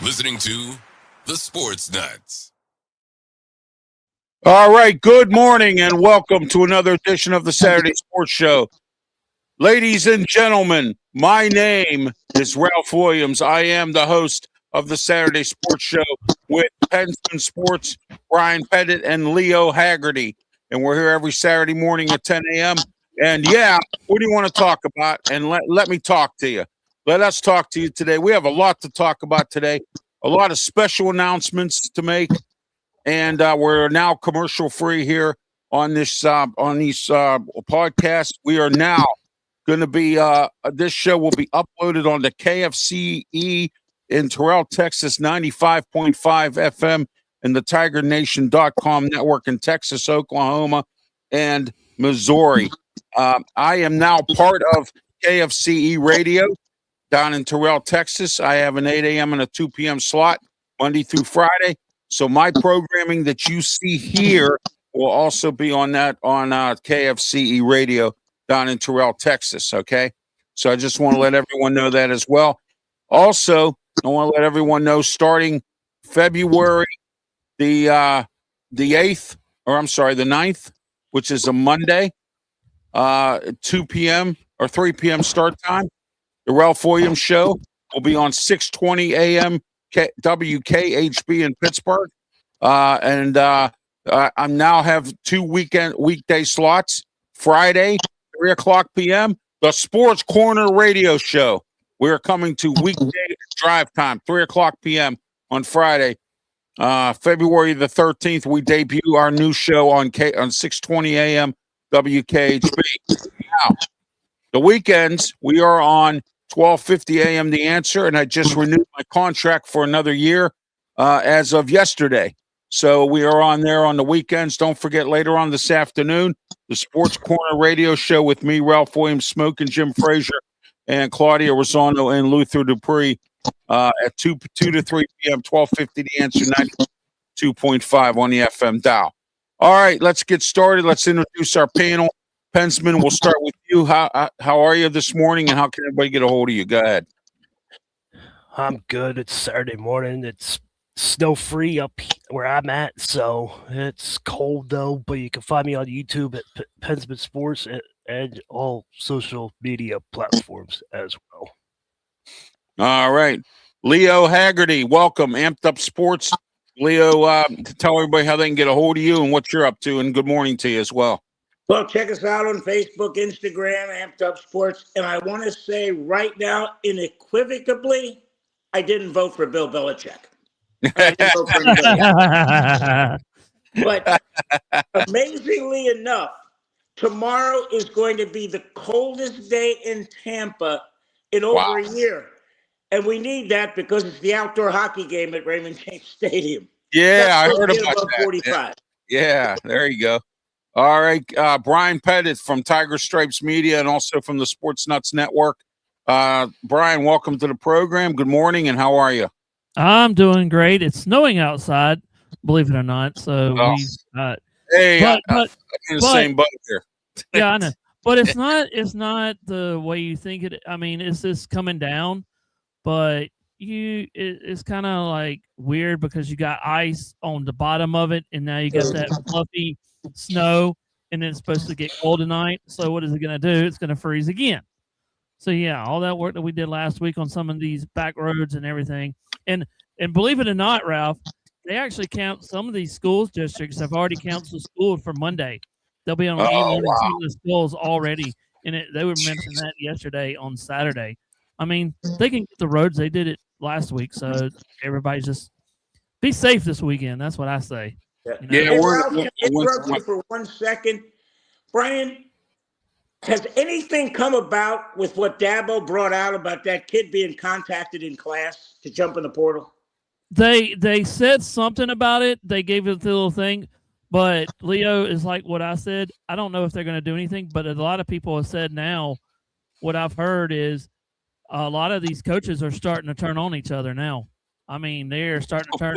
Listening to The Sports Nuts. All right, good morning and welcome to another edition of the Saturday Sports Show. Ladies and gentlemen, my name is Ralph Williams. I am the host of the Saturday Sports Show with Pensman Sports, Brian Pettit, and Leo Haggerty. And we're here every Saturday morning at 10 a.m. And yeah, what do you want to talk about? And let me talk to you. Let us talk to you today. We have a lot to talk about today, a lot of special announcements to make. And we're now commercial free here on this podcast. We are now going to be this show will be uploaded on the KFCE in Terrell, Texas, 95.5 FM, and the TigerNation.com network in Texas, Oklahoma, and Missouri. I am now part of KFCE Radio down in Terrell, Texas. I have an 8 a.m. and a 2 p.m. slot Monday through Friday. So my programming that you see here will also be on KFCE Radio down in Terrell, Texas. Okay, so I just want to let everyone know that as well. Also, I want to let everyone know starting February the 9th, which is a Monday, 2 p.m. or 3 p.m. start time. The Ralph Williams Show will be on 6:20 a.m. WKHB in Pittsburgh. I now have 2 weekday slots. Friday, 3 o'clock p.m., the Sports Corner Radio Show. We're coming to weekday drive time, 3 o'clock p.m. on Friday. February the 13th, we debut our new show on 6:20 a.m. WKHB. Now, the weekends, we are on 12:50 a.m. The Answer, and I just renewed my contract for another year as of yesterday. So we are on there on the weekends. Don't forget, later on this afternoon, the Sports Corner Radio Show with me, Ralph Williams, Smoke, and Jim Frazier, and Claudia Rosano and Luther Dupree at 2 to 3 p.m., 12:50 The Answer, 92.5 on the FM dial. All right, let's get started. Let's introduce our panel. Pensman, we'll start with you. How are you this morning, and how can everybody get a hold of you? Go ahead. I'm good. It's Saturday morning. It's snow-free up where I'm at, so it's cold, though. But you can find me on YouTube at Pensman Sports and all social media platforms as well. All right. Leo Haggerty, welcome. Amped Up Sports. Leo, tell everybody how they can get a hold of you and what you're up to, and good morning to you as well. Well, check us out on Facebook, Instagram, Amped Up Sports. And I want to say right now, unequivocally, I didn't vote for Bill Belichick. I didn't vote for anybody. But amazingly enough, tomorrow is going to be the coldest day in Tampa in over a year. And we need that because it's the outdoor hockey game at Raymond James Stadium. Yeah, I That's heard supposed to be about above that. 45. Yeah, there you go. All right, Brian Pettit from Tiger Stripes Media and also from the Sports Nuts Network. Brian, welcome to the program. Good morning, and how are you? I'm doing great. It's snowing outside, believe it or not. So Oh. we've Hey, but I'm in the same boat here. yeah, I know. But it's not the way you think it. I mean, it's just coming down, but it's kind of like weird because you got ice on the bottom of it, and now you got that fluffy snow, and then it's supposed to get cold tonight. So what is it going to do? It's going to freeze again. So yeah, all that work that we did last week on some of these back roads and everything, and believe it or not, Ralph, they actually count some of these schools districts have already canceled school for Monday. They'll be on e-learning some of the schools already, and they were mentioning that yesterday on Saturday. I mean, they can get the roads. They did it last week, so everybody's just be safe this weekend. That's what I say. Yeah, Hey, Ralph, can I interrupt you for 1 second? Brian, has anything come about with what Dabo brought out about that kid being contacted in class to jump in the portal? They said something about it. They gave it the little thing, but Leo is like what I said. I don't know if they're going to do anything, but a lot of people have said now. What I've heard is a lot of these coaches are starting to turn on each other now. I mean, they're starting to turn.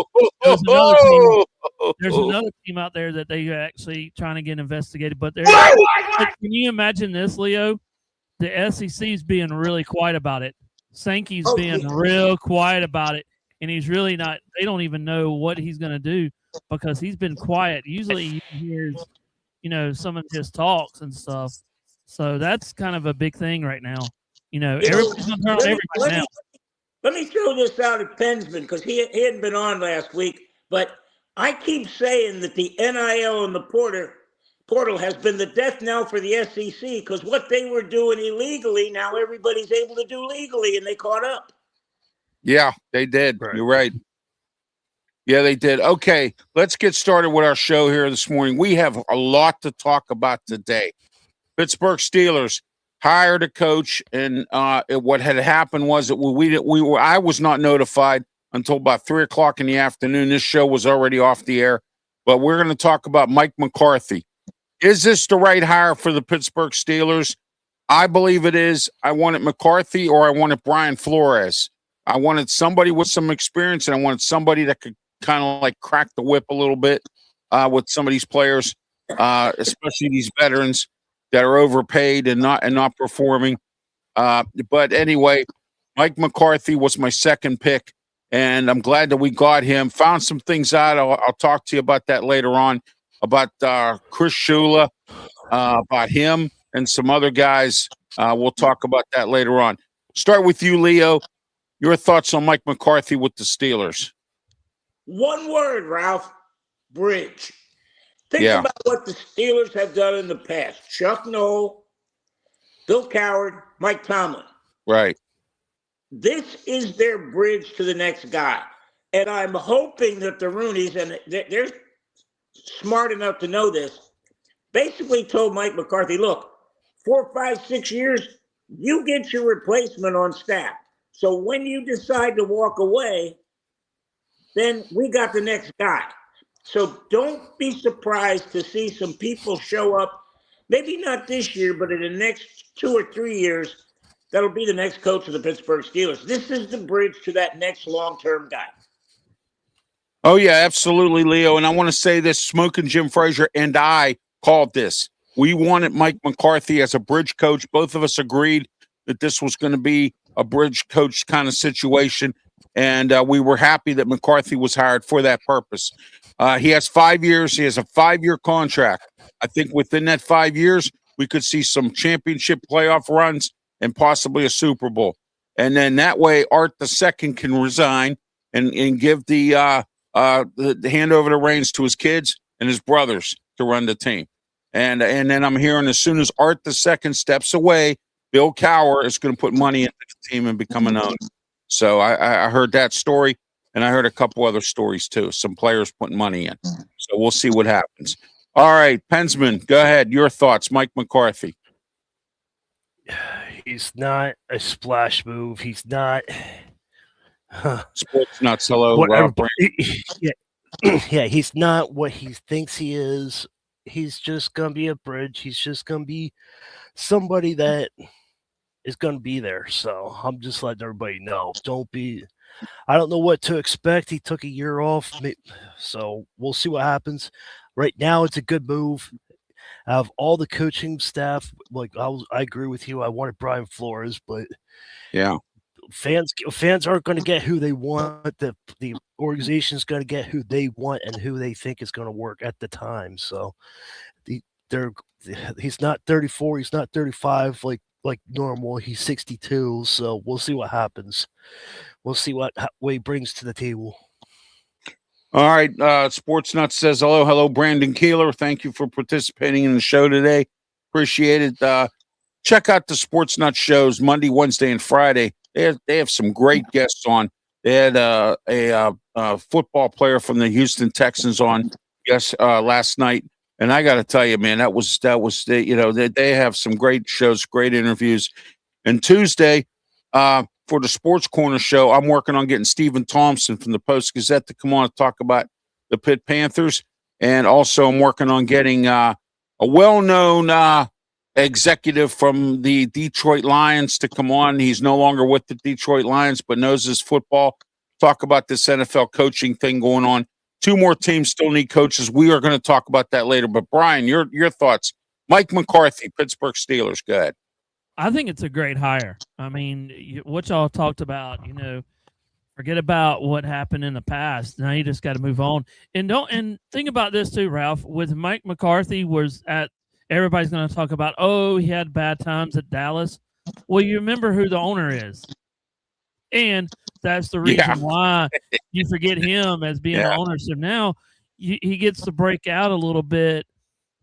There's another team out there that they are actually trying to get investigated. But can you imagine this, Leo? The SEC's being really quiet about it. Sankey's being real quiet about it. And he's really not. They don't even know what he's going to do because he's been quiet. Usually you hear, some of his talks and stuff. So that's kind of a big thing right now. Everybody's going to turn on everybody now. Let me throw this out at Pensman because he hadn't been on last week. But I keep saying that the NIL and the portal has been the death knell for the SEC because what they were doing illegally, now everybody's able to do legally, and they caught up. Yeah, they did. Right. You're right. Yeah, they did. Okay, let's get started with our show here this morning. We have a lot to talk about today. Pittsburgh Steelers hired a coach, and what had happened was that I was not notified until about 3:00 in the afternoon. This show was already off the air, but we're going to talk about Mike McCarthy. Is this the right hire for the Pittsburgh Steelers? I believe it is. I wanted McCarthy or I wanted Brian Flores. I wanted somebody with some experience, and I wanted somebody that could kind of like crack the whip a little bit with some of these players, especially these veterans that are overpaid and not performing. But anyway, Mike McCarthy was my second pick, and I'm glad that we got him. Found some things out. I'll talk to you about that later on, about Chris Shula, about him and some other guys. We'll talk about that later on. Start with you, Leo. Your thoughts on Mike McCarthy with the Steelers? One word, Ralph: bridge. Think about what the Steelers have done in the past. Chuck Noll, Bill Coward, Mike Tomlin. Right. This is their bridge to the next guy. And I'm hoping that the Rooneys, and they're smart enough to know this, basically told Mike McCarthy, look, 4, 5, 6 years, you get your replacement on staff. So when you decide to walk away, then we got the next guy. So don't be surprised to see some people show up, maybe not this year, but in the next 2 or 3 years, that'll be the next coach of the Pittsburgh Steelers. This is the bridge to that next long-term guy. Oh, yeah, absolutely, Leo. And I want to say this, Smoking Jim Frazier and I called this. We wanted Mike McCarthy as a bridge coach. Both of us agreed that this was going to be a bridge coach kind of situation. And we were happy that McCarthy was hired for that purpose. He has 5 years. He has a 5-year contract. I think within that 5 years, we could see some championship playoff runs and possibly a Super Bowl. And then that way, Art II can resign and give the hand over the reins to his kids and his brothers to run the team. And then I'm hearing as soon as Art II steps away, Bill Cowher is going to put money into the team and become an owner. So I heard that story, and I heard a couple other stories too. Some players putting money in. So we'll see what happens. All right, Pensman, go ahead. Your thoughts, Mike McCarthy. He's not a splash move. He's not Sports Nuts. Hello, what Brandon. everybody, yeah, he's not what he thinks he is. He's just gonna be a bridge. He's just gonna be somebody that is gonna be there. So I'm just letting everybody know. I don't know what to expect. He took a year off, so we'll see what happens. Right now, it's a good move. Out of all the coaching staff, like I agree with you. I wanted Brian Flores, but Yeah. fans aren't going to get who they want. The organization is going to get who they want and who they think is going to work at the time. So he's not 34, he's not 35 like normal. He's 62. So we'll see what happens. We'll see what he brings to the table. All right. Sports Nuts says hello, Brandon Keeler. Thank you for participating in the show today. Appreciate it. Check out the Sports Nuts shows Monday, Wednesday, and Friday. They have some great guests on. They had a football player from the Houston Texans on last night, and I got to tell you, man, that was they have some great shows, great interviews. And Tuesday, for the Sports Corner show, I'm working on getting Stephen Thompson from the Post-Gazette to come on and talk about the Pitt Panthers, and also I'm working on getting a well-known executive from the Detroit Lions to come on. He's no longer with the Detroit Lions, but knows his football. Talk about this NFL coaching thing going on. 2 more teams still need coaches. We are going to talk about that later. But Brian, your thoughts? Mike McCarthy, Pittsburgh Steelers. Go ahead. I think it's a great hire. I mean, what y'all talked about, forget about what happened in the past. Now you just got to move on. And think about this too, Ralph. With Mike McCarthy everybody's going to talk about, he had bad times at Dallas. Well, you remember who the owner is. And that's the reason why you forget him as being the owner. So now he gets to break out a little bit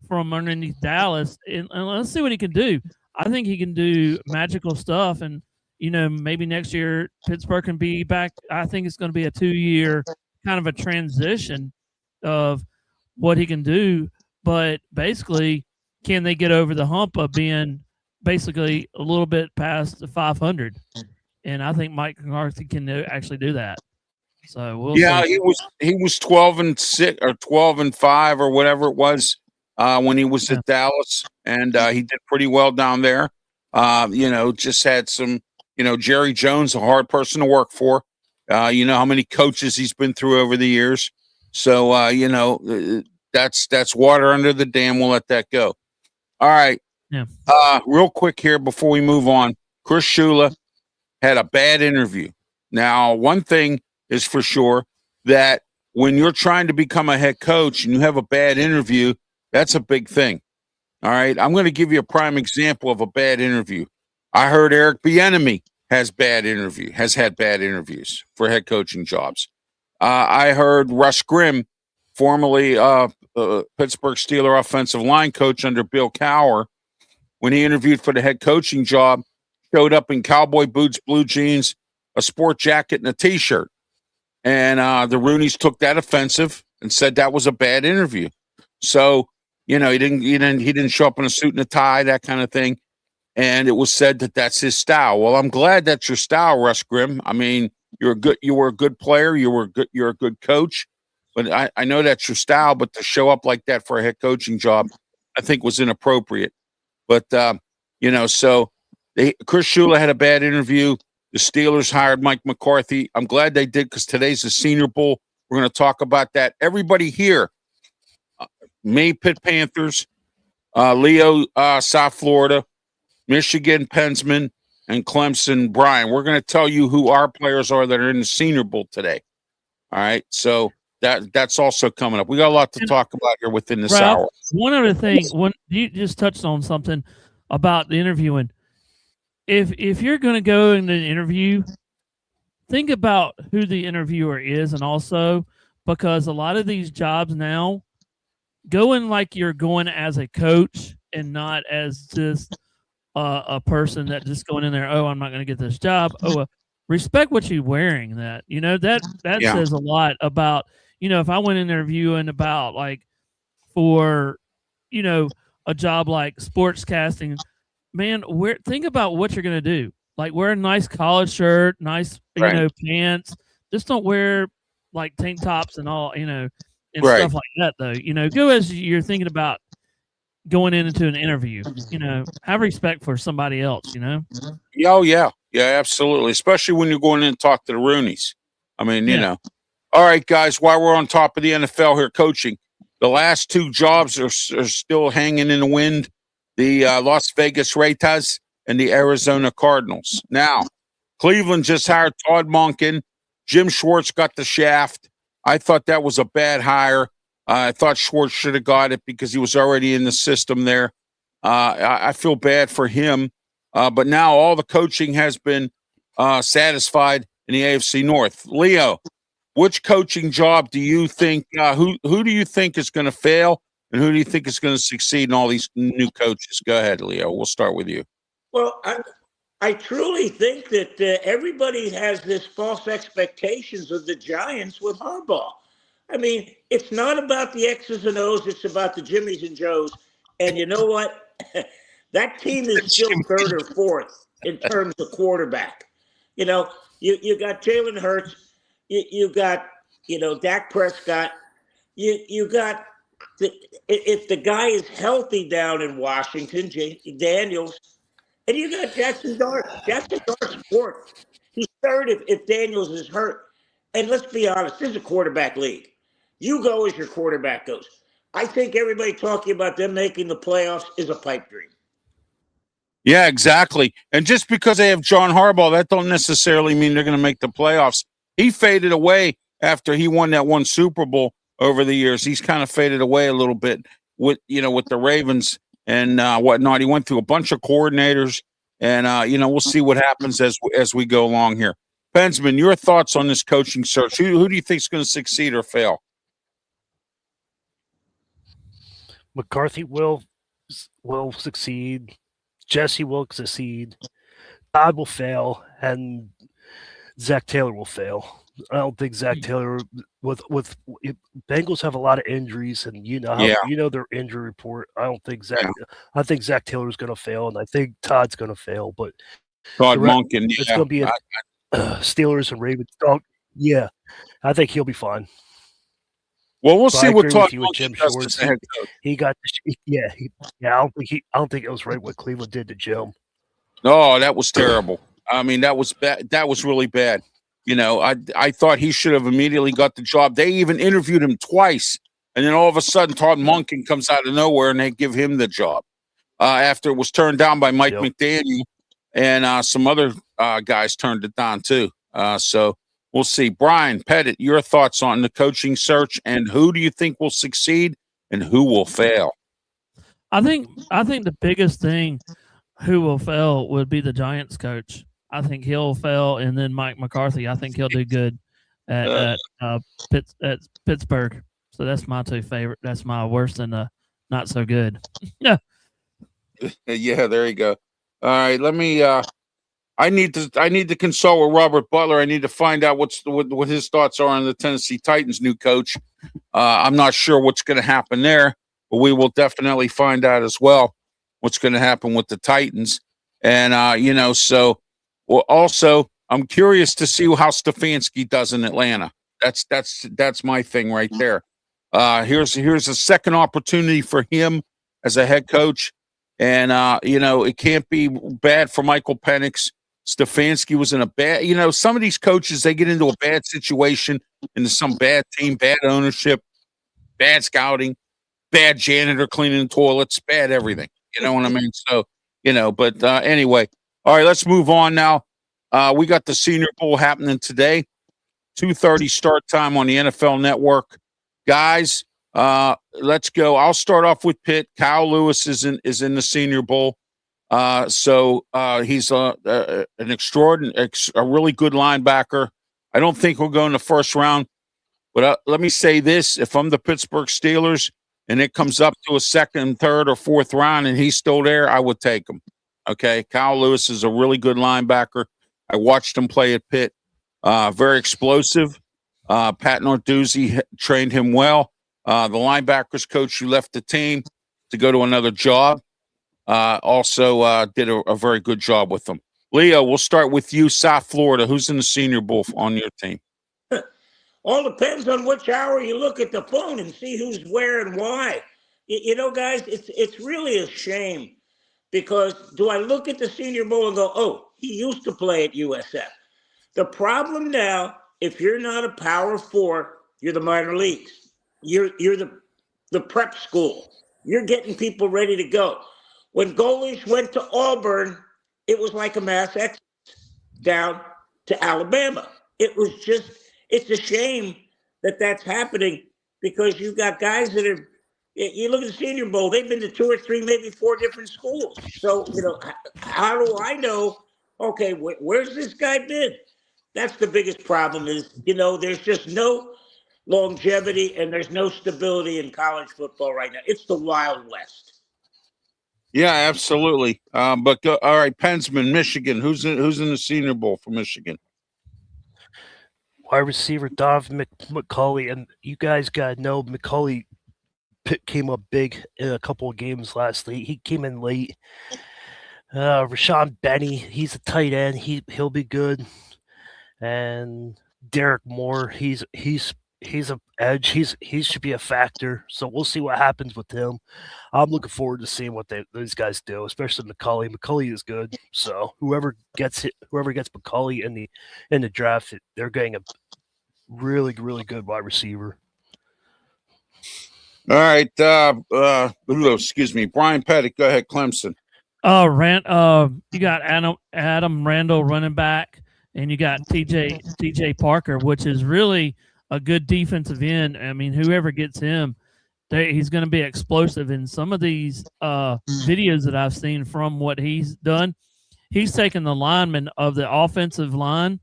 from underneath Dallas. And let's see what he can do. I think he can do magical stuff. And, maybe next year Pittsburgh can be back. I think it's going to be a 2-year kind of a transition of what he can do. But basically, can they get over the hump of being basically a little bit past the 500? And I think Mike McCarthy can actually do that. So we'll see. he was 12-6 or 12-5 or whatever it was when he was at Dallas, and he did pretty well down there. Just had some. Jerry Jones, a hard person to work for. You know how many coaches he's been through over the years. So that's water under the dam. We'll let that go. All right. Yeah. Real quick here before we move on, Chris Shula had a bad interview. Now, one thing is for sure that when you're trying to become a head coach and you have a bad interview, that's a big thing. All right. I'm going to give you a prime example of a bad interview. I heard Eric Bieniemy has had bad interviews for head coaching jobs. I heard Russ Grimm, formerly Pittsburgh Steelers offensive line coach under Bill Cowher, when he interviewed for the head coaching job, showed up in cowboy boots, blue jeans, a sport jacket, and a T-shirt. And the Rooneys took that offensive and said that was a bad interview. So, he didn't show up in a suit and a tie, that kind of thing. And it was said that that's his style. Well, I'm glad that's your style, Russ Grimm. I mean, you were a good player. You're a good coach. But I know that's your style. But to show up like that for a head coaching job, I think was inappropriate. But so Chris Shula had a bad interview. The Steelers hired Mike McCarthy. I'm glad they did because today's the Senior Bowl. We're going to talk about that. Everybody here, me, Pitt Panthers, Leo, South Florida, Michigan, Pensman, and Clemson, Brian. We're going to tell you who our players are that are in the Senior Bowl today. All right, so that's also coming up. We got a lot to talk about here within this hour. One other thing, when you just touched on something about the interviewing. If you're going to go in an interview, think about who the interviewer is, and also because a lot of these jobs now go in like you're going as a coach and not as just a person that just going in there. Oh, I'm not going to get this job. Respect what you're wearing. That says a lot about if I went in interviewing about like for a job like sportscasting. Man, think about what you're going to do. Like wear a nice collared shirt, nice Right. pants. Just don't wear like tank tops and all and Right. stuff like that though. Go as you're thinking about going into an interview. Have respect for somebody else. Oh yeah, absolutely. Especially when you're going in and talk to the Roonies. I mean, Yeah. All right, guys. While we're on top of the NFL here, coaching, the last two jobs are still hanging in the wind: the Las Vegas Raiders and the Arizona Cardinals. Now, Cleveland just hired Todd Monken. Jim Schwartz got the shaft. I thought that was a bad hire. I thought Schwartz should have got it because he was already in the system there. I feel bad for him. But now all the coaching has been satisfied in the AFC North. Leo, which coaching job do you think, who do you think is going to fail and who do you think is going to succeed in all these new coaches? Go ahead, Leo. We'll start with you. Well, I truly think that everybody has this false expectations of the Giants with Harbaugh. I mean, it's not about the X's and O's. It's about the Jimmies and Joes. And you know what? That team is still third or fourth in terms of quarterback. You got Jalen Hurts. You got, Dak Prescott. You got, if the guy is healthy down in Washington, Daniels, and you got Jackson Dart. Jackson Dart's fourth. He's third if Daniels is hurt. And let's be honest, this is a quarterback league. You go as your quarterback goes. I think everybody talking about them making the playoffs is a pipe dream. Yeah, exactly. And just because they have John Harbaugh, that don't necessarily mean they're going to make the playoffs. He faded away after he won that one Super Bowl over the years. He's kind of faded away a little bit with the Ravens and whatnot. He went through a bunch of coordinators, and we'll see what happens as we go along here. Bensman, your thoughts on this coaching search? Who do you think is going to succeed or fail? McCarthy will succeed. Jesse will succeed. Todd will fail, and Zach Taylor will fail. I don't think Zach Taylor with Bengals have a lot of injuries, and their injury report. I don't think Zach. Yeah. I think Zach Taylor is going to fail, and I think Todd's going to fail. But Todd Monken, it's going to be Steelers and Ravens. Yeah, I think he'll be fine. Well, we'll see what Todd Jim Schwartz. He got I don't think it was right what Cleveland did to Jim. No, that was terrible. I mean, that was bad. That was really bad. I thought he should have immediately got the job. They even interviewed him twice, and then all of a sudden, Todd Monken comes out of nowhere, and they give him the job after it was turned down by Mike McDaniel, and some other guys turned it down too. So we'll see. Brian Pettit, your thoughts on the coaching search, and who do you think will succeed and who will fail? I think the biggest thing who will fail would be the Giants coach. I think he'll fail, and then Mike McCarthy. I think he'll do good at Pittsburgh. So that's my two favorite. That's my worst and not so good. Yeah. Yeah, there you go. All right, let me. I need to consult with Robert Butler. I need to find out what his thoughts are on the Tennessee Titans' new coach. I'm not sure what's going to happen there, but we will definitely find out as well what's going to happen with the Titans. And so. Well, also, I'm curious to see how Stefanski does in Atlanta. That's my thing right there. Here's a second opportunity for him as a head coach, and it can't be bad for Michael Penix. Stefanski was in a bad. Some of these coaches, they get into a bad situation, into some bad team, bad ownership, bad scouting, bad janitor cleaning toilets, bad everything. You know what I mean? So but anyway. All right, let's move on now. We got the Senior Bowl happening today, 2:30 start time on the NFL Network. Guys, let's go. I'll start off with Pitt. Kyle Lewis is in the Senior Bowl. So he's a really good linebacker. I don't think we'll go in the first round, but let me say this: if I'm the Pittsburgh Steelers and it comes up to a second, third, or fourth round, and he's still there, I would take him. Okay, Kyle Lewis is a really good linebacker. I watched him play at Pitt. Very explosive. Pat Narduzzi trained him well. The linebackers coach who left the team to go to another job also did a very good job with them. Leo, we'll start with you, South Florida. Who's in the Senior Bowl on your team? All depends on which hour you look at the phone and see who's where and why. You know, guys, it's really a shame because do I look at the Senior Bowl and go, oh, he used to play at USF? The problem now, if you're not a Power 4, you're the minor leagues. You're the prep school. You're getting people ready to go. When Golish went to Auburn, it was like a mass exodus down to Alabama. It's a shame that that's happening because you've got guys that are, you look at the Senior Bowl, they've been to 2 or 3, maybe 4 different schools. So, you know, how do I know, okay, where's this guy been? That's the biggest problem is, you know, there's just no longevity and there's no stability in college football right now. It's the Wild West. Yeah, absolutely. But all right, Pensman, Michigan. Who's in the Senior Bowl for Michigan? Wide receiver Donovan McCulley, and you guys got to know McCulley came up big in a couple of games last week. He came in late. Rashawn Benny, he's a tight end. He'll be good. And Derek Moore, he's an edge. He should be a factor. So we'll see what happens with him. I'm looking forward to seeing what those guys do, especially McCulley. McCulley is good. So whoever gets McCulley in the draft, they're getting a really, really good wide receiver. All right. Excuse me. Brian Pettit, go ahead, Clemson. You got Adam Randall running back, and you got TJ Parker, which is really a good defensive end. I mean, whoever gets him, he's going to be explosive. In some of these videos that I've seen from what he's done, he's taken the linemen of the offensive line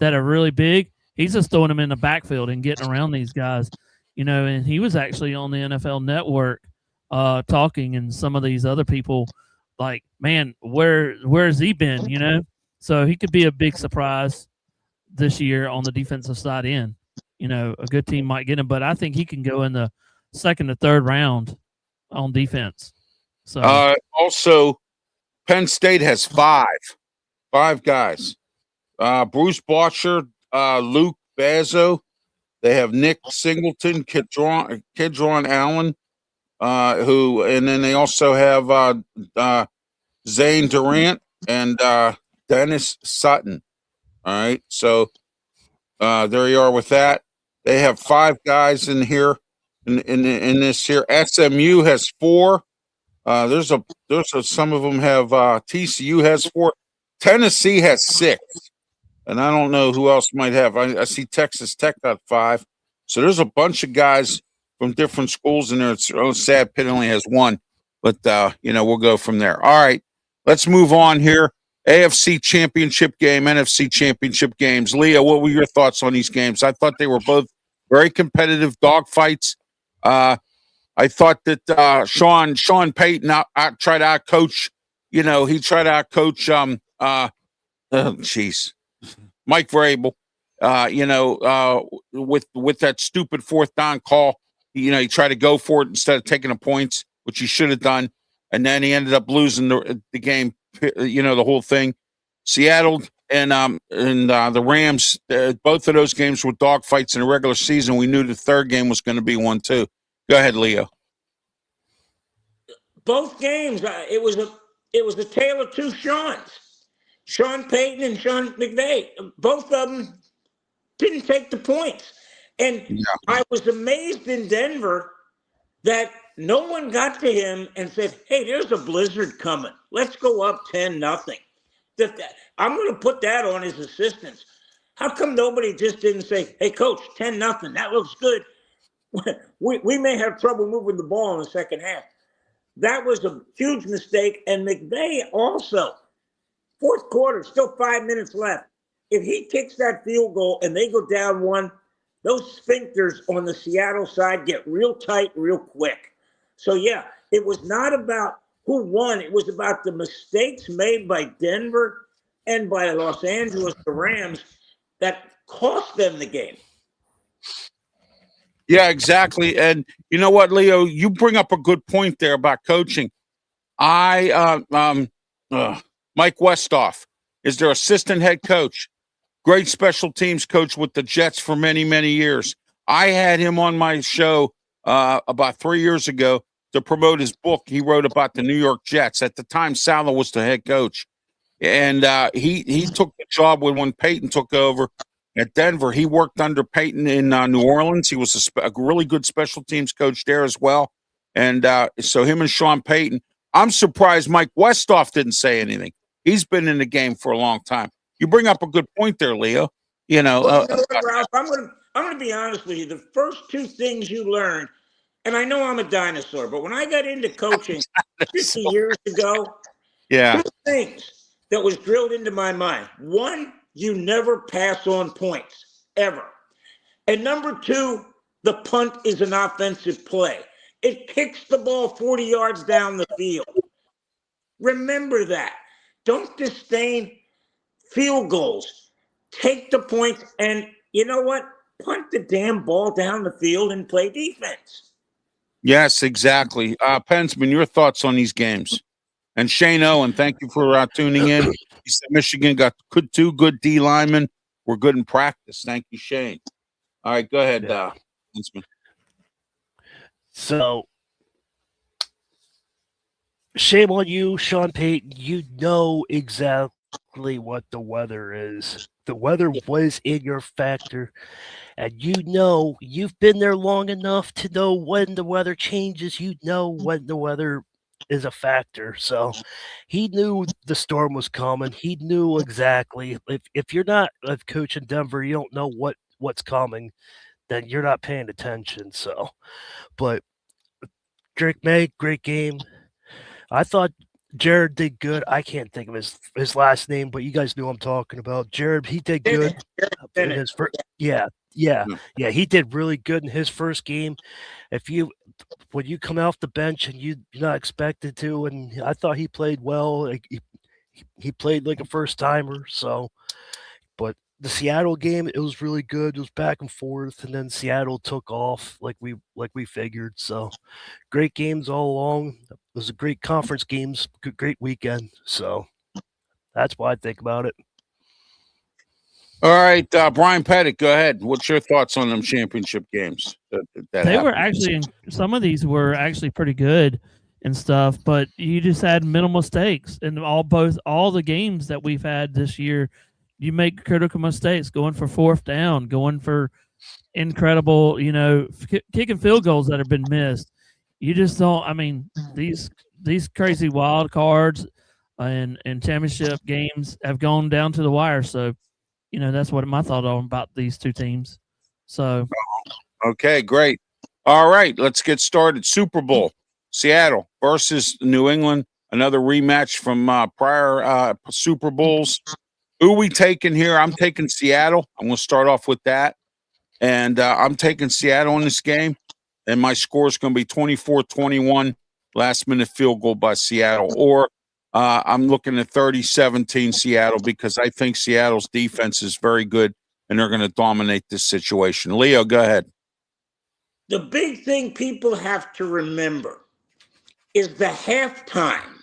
that are really big. He's just throwing them in the backfield and getting around these guys, you know. And he was actually on the NFL Network talking, and some of these other people, like, man, where's he been, you know? So he could be a big surprise this year on the defensive side end. You know, a good team might get him, but I think he can go in the 2nd or 3rd round on defense. So also, Penn State has five guys. Bruce Boucher, Luke Bazzo. They have Nick Singleton, Kidron Allen, and then they also have Zane Durant and Dennis Sutton. All right, so there you are with that. They have 5 guys in here in this here. SMU has 4. There's some of them have TCU has 4. Tennessee has 6, and I don't know who else might have. I see Texas Tech got 5. So there's a bunch of guys from different schools in there. It's sad Pitt only has 1, but we'll go from there. All right, let's move on here. AFC Championship game, NFC Championship games. Leah, what were your thoughts on these games? I thought they were both very competitive dogfights. I thought that Sean Payton tried to outcoach. He tried to outcoach. Mike Vrabel. With that stupid 4th down call. He tried to go for it instead of taking the points, which he should have done, and then he ended up losing the game. The whole thing. Seattle and the Rams, both of those games were dogfights in the regular season. We knew the 3rd game was going to be one too. Go ahead, Leo. Both games, it was a tale of 2 Seans, Sean Payton and Sean McVay. Both of them didn't take the points, and I was amazed in Denver that no one got to him and said, hey, there's a blizzard coming. Let's go up 10-0. I'm going to put that on his assistants. How come nobody just didn't say, hey, coach, 10-0. That looks good. We may have trouble moving the ball in the second half. That was a huge mistake. And McVay also, 4th quarter, still 5 minutes left. If he kicks that field goal and they go down 1, those sphincters on the Seattle side get real tight real quick. So, yeah, it was not about who won. It was about the mistakes made by Denver and by Los Angeles, the Rams, that cost them the game. Yeah, exactly. And you know what, Leo? You bring up a good point there about coaching. Mike Westhoff, is their assistant head coach. Great special teams coach with the Jets for many, many years. I had him on my show about 3 years ago to promote his book he wrote about the New York Jets. At the time, Saleh was the head coach. And he took the job when Peyton took over at Denver. He worked under Peyton in New Orleans. He was a really good special teams coach there as well. And so him and Sean Payton. I'm surprised Mike Westhoff didn't say anything. He's been in the game for a long time. You bring up a good point there, Leo. You know, Well, you know what, Ralph, I'm gonna be honest with you. The first two things you learn, and I know I'm a dinosaur, but when I got into coaching 50 years ago, yeah, two things that was drilled into my mind. One, you never pass on points, ever. And number two, the punt is an offensive play. It kicks the ball 40 yards down the field. Remember that. Don't disdain field goals. Take the points, and you know what? Punt the damn ball down the field and play defense. yes, exactly. Pensman, your thoughts on these games? And Shane Owen, thank you for tuning in. He said Michigan got two good D linemen. We're good in practice. Thank you, Shane. All right, go ahead, Pensman. So, shame on you, Sean Payton. You know exactly what the weather is. The weather was in your factor, and you know you've been there long enough to know when the weather changes. You know when the weather is a factor. So he knew the storm was coming. He knew exactly. If you're not a coach in Denver, you don't know what's coming, then you're not paying attention. So, but Drake May, great game. I thought Jared did good. I can't think of his last name, but you guys knew I'm talking about. Jared, he did good in his first. Yeah, he did really good in his first game. When you come off the bench and you're not expected to, and I thought he played well. He played like a first timer. So, but the Seattle game, it was really good. It was back and forth, and then Seattle took off like we figured. So, great games all along. It was a great conference games, great weekend. So, that's what I think about it. All right, Brian Pettit, go ahead. What's your thoughts on them championship games? They were actually some of these were actually pretty good and stuff, but you just had minimal mistakes in all the games that we've had this year. You make critical mistakes, going for fourth down, going for incredible, kicking field goals that have been missed. You just don't. I mean, these crazy wild cards and championship games have gone down to the wire. So, that's what my thought on about these two teams. So, okay, great. All right, let's get started. Super Bowl, Seattle versus New England. Another rematch from prior Super Bowls. Who we taking here? I'm taking Seattle. I'm going to start off with that. And I'm taking Seattle in this game. And my score is going to be 24-21, last-minute field goal by Seattle. Or I'm looking at 30-17 Seattle because I think Seattle's defense is very good, and they're going to dominate this situation. Leo, go ahead. The big thing people have to remember is the halftime.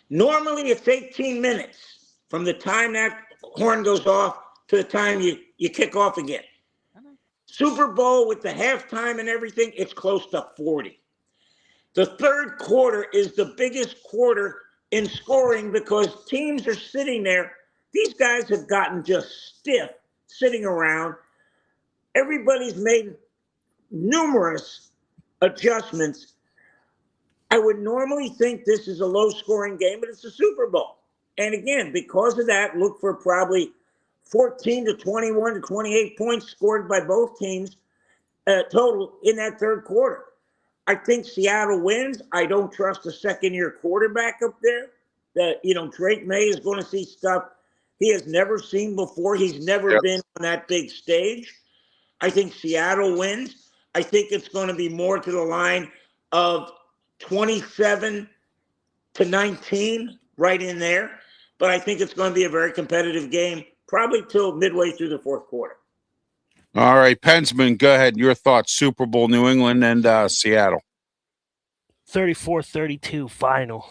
Normally, it's 18 minutes from the time that horn goes off to the time you kick off again. Super Bowl with the halftime and everything, it's close to 40. The third quarter is the biggest quarter in scoring because teams are sitting there. These guys have gotten just stiff sitting around. Everybody's made numerous adjustments. I would normally think this is a low-scoring game, but it's a Super Bowl. And again, because of that, look for probably 14 to 21 to 28 points scored by both teams total in that third quarter. I think Seattle wins. I don't trust a second-year quarterback up there. Drake May is going to see stuff he has never seen before. He's never been on that big stage. I think Seattle wins. I think it's going to be more to the line of 27 to 19, right in there. But I think it's going to be a very competitive game, probably till midway through the fourth quarter. All right, Pensman, go ahead. Your thoughts, Super Bowl, New England and Seattle. 34-32 final.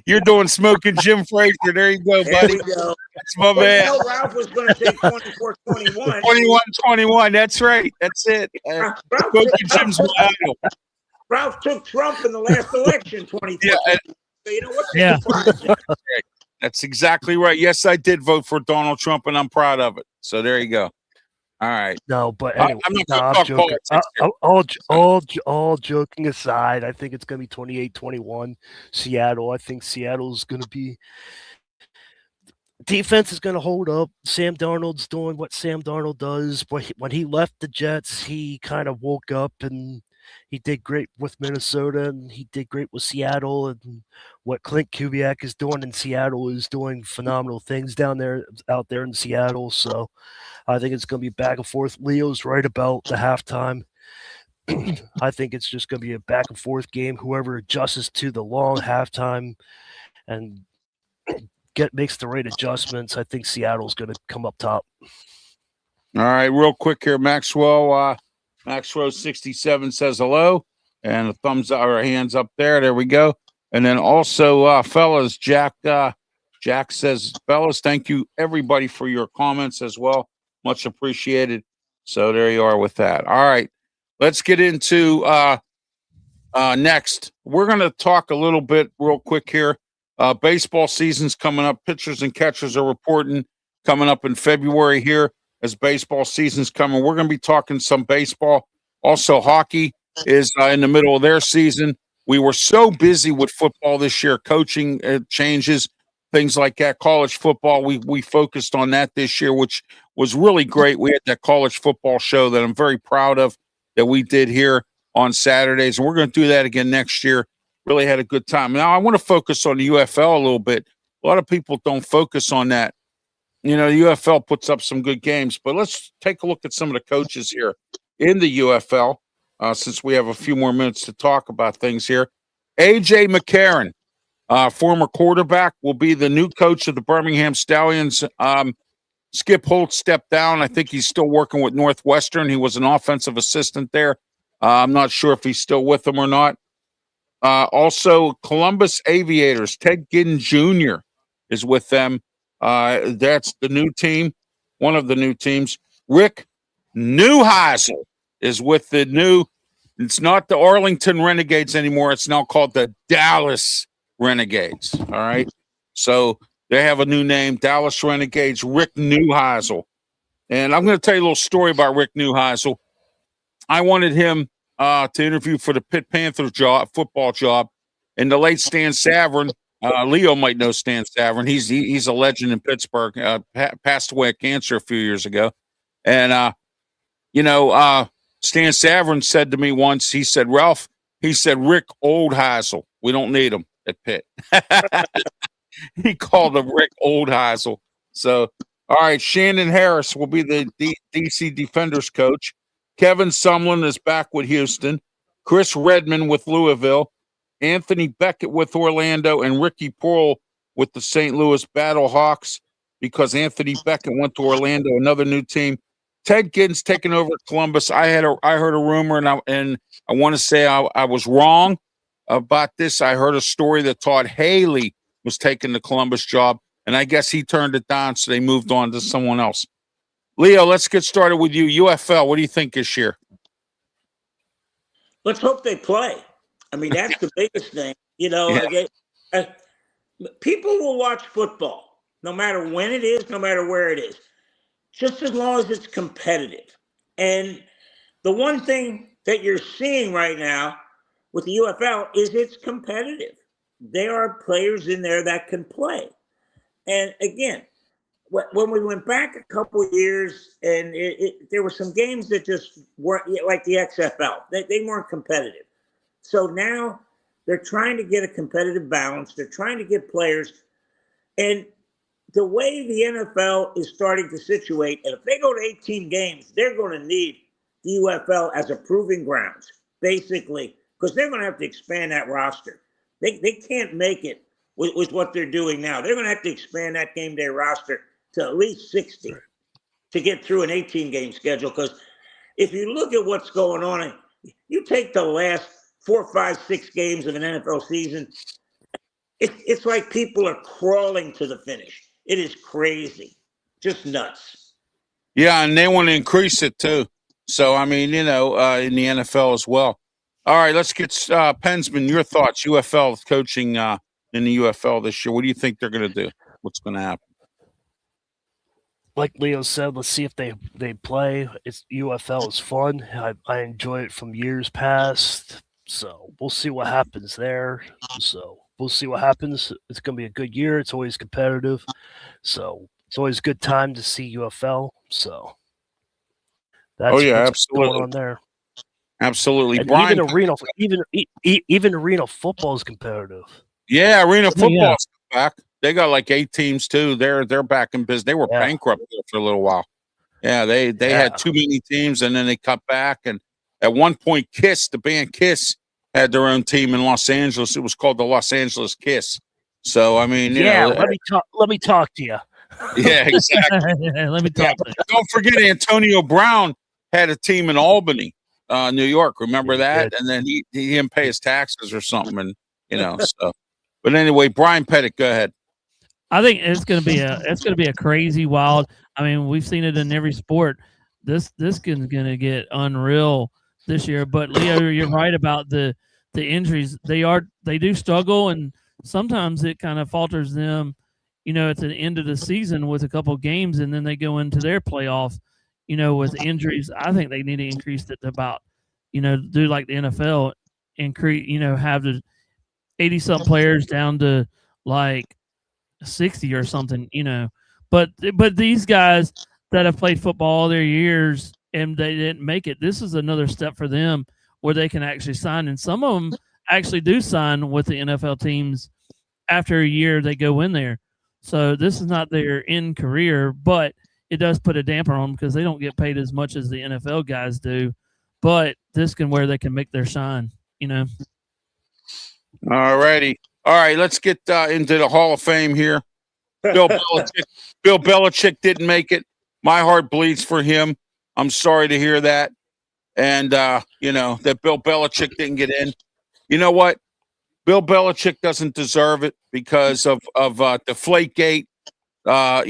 You're doing smoking Jim Frazier. There you go, There buddy. we go. That's my But man. Ralph was going to say 24-21. 21-21. That's right. That's it. Smoking Jim's my idol. Ralph took Trump in the last election, 24. Yeah, So you know what's Yeah. that's exactly right. Yes, I did vote for Donald Trump, and I'm proud of it. So there you go. All right. No, but I'm anyway, not no, gonna I'm talk joking. politics here. All joking aside, I think it's going to be 28-21 Seattle. I think Seattle's going to be defense is going to hold up. Sam Darnold's doing what Sam Darnold does. But when he left the Jets, he kind of woke up and he did great with Minnesota and he did great with Seattle. And what Clint Kubiak is doing in Seattle is doing phenomenal things out there in Seattle. So I think it's going to be back and forth. Leo's right about the halftime. I think it's just going to be a back and forth game. Whoever adjusts to the long halftime and makes the right adjustments, I think Seattle's going to come up top. All right, real quick here, Maxwell. Maxwell 67 says hello, and a thumbs up or hands up there. There we go. And then also, fellas, Jack says, fellas, thank you everybody for your comments as well. Much appreciated. So there you are with that. All right, let's get into next. We're going to talk a little bit real quick here. Baseball season's coming up. Pitchers and catchers are reporting coming up in February here as baseball season's coming. We're going to be talking some baseball. Also, hockey is in the middle of their season. We were so busy with football this year, coaching changes, things like that. College football, we focused on that this year, which was really great. We had that college football show that I'm very proud of that we did here on Saturdays. And we're going to do that again next year. Really had a good time. Now, I want to focus on the UFL a little bit. A lot of people don't focus on that. You know, the UFL puts up some good games, but let's take a look at some of the coaches here in the UFL since we have a few more minutes to talk about things here. A.J. McCarron, former quarterback, will be the new coach of the Birmingham Stallions. Skip Holt stepped down. I think he's still working with Northwestern. He was an offensive assistant there. I'm not sure if he's still with them or not. Also, Columbus Aviators, Ted Ginn Jr. is with them. That's the new team, one of the new teams. Rick Neuheisel is with the new, it's not the Arlington Renegades anymore. It's now called the Dallas Renegades. All right. So they have a new name, Dallas Renegades, Rick Neuheisel. And I'm going to tell you a little story about Rick Neuheisel. I wanted him to interview for the Pitt Panthers football job, and the late Stan Savran, Leo might know Stan Savran. He's a legend in Pittsburgh. Passed away of cancer a few years ago, and Stan Savran said to me once. He said, "Ralph," he said, "Rick Oldheisel. We don't need him at Pitt." He called him Rick Oldheisel. So, all right, Shannon Harris will be the DC Defenders coach. Kevin Sumlin is back with Houston. Chris Redmond with Louisville. Anthony Beckett with Orlando. And Ricky Pearl with the St. Louis Battlehawks because Anthony Beckett went to Orlando, another new team. Ted Ginn's taking over Columbus. I heard a rumor, and I want to say I was wrong about this. I heard a story that Todd Haley was taking the Columbus job, and I guess he turned it down, so they moved on to someone else. Leo, let's get started with you. UFL, what do you think this year? Let's hope they play. I mean, that's the biggest thing. People will watch football, no matter when it is, no matter where it is, just as long as it's competitive. And the one thing that you're seeing right now with the UFL is it's competitive. There are players in there that can play. And again, when we went back a couple of years, and there were some games that just weren't like the XFL. They weren't competitive. So now they're trying to get a competitive balance. They're trying to get players. And the way the NFL is starting to situate, and if they go to 18 games, they're going to need the UFL as a proving grounds, basically, because they're going to have to expand that roster. They can't make it with what they're doing now. They're going to have to expand that game day roster to at least 60 to get through an 18-game schedule. Because if you look at what's going on, you take the last 4, 5, 6 games of an NFL season, it's like people are crawling to the finish. It is crazy, just nuts. Yeah, and they want to increase it too. So, I mean, in the NFL as well. All right, let's get Pensman, your thoughts. UFL coaching in the UFL this year. What do you think they're going to do? What's going to happen? Like Leo said, let's see if they play. It's UFL is fun. I enjoy it from years past. So we'll see what happens there. So we'll see what happens. It's going to be a good year. It's always competitive. So it's always a good time to see UFL. So that's what's absolutely going on there. Absolutely. And Brian, even arena football is competitive. Yeah, arena football's Yeah. back. They got like 8 teams too. They're back in business. They were bankrupt for a little while. Yeah, they had too many teams, and then they cut back. And at one point, the band Kiss, had their own team in Los Angeles. It was called the Los Angeles Kiss. So I mean, let me talk to you. Yeah, exactly. Let me talk to you. Don't forget, Antonio Brown had a team in Albany, New York. Remember that? And then he didn't pay his taxes or something, and so. But anyway, Brian Pettit, go ahead. I think it's going to be a crazy wild. I mean, we've seen it in every sport. This is going to get unreal this year. But Leo, you're right about the injuries. They do struggle, and sometimes it kind of falters them. At the end of the season with a couple of games, and then they go into their playoff. With injuries, I think they need to increase it to about, do like the NFL, increase. Have the 80-something players down to like 60 or something, But these guys that have played football all their years and they didn't make it, this is another step for them where they can actually sign. And some of them actually do sign with the NFL teams after a year they go in there. So this is not their end career, but it does put a damper on them because they don't get paid as much as the NFL guys do. But this can where they can make their shine, All righty. All right, let's get into the Hall of Fame here. Bill Belichick didn't make it. My heart bleeds for him. I'm sorry to hear that. And, that Bill Belichick didn't get in. You know what? Bill Belichick doesn't deserve it because of Deflategate, that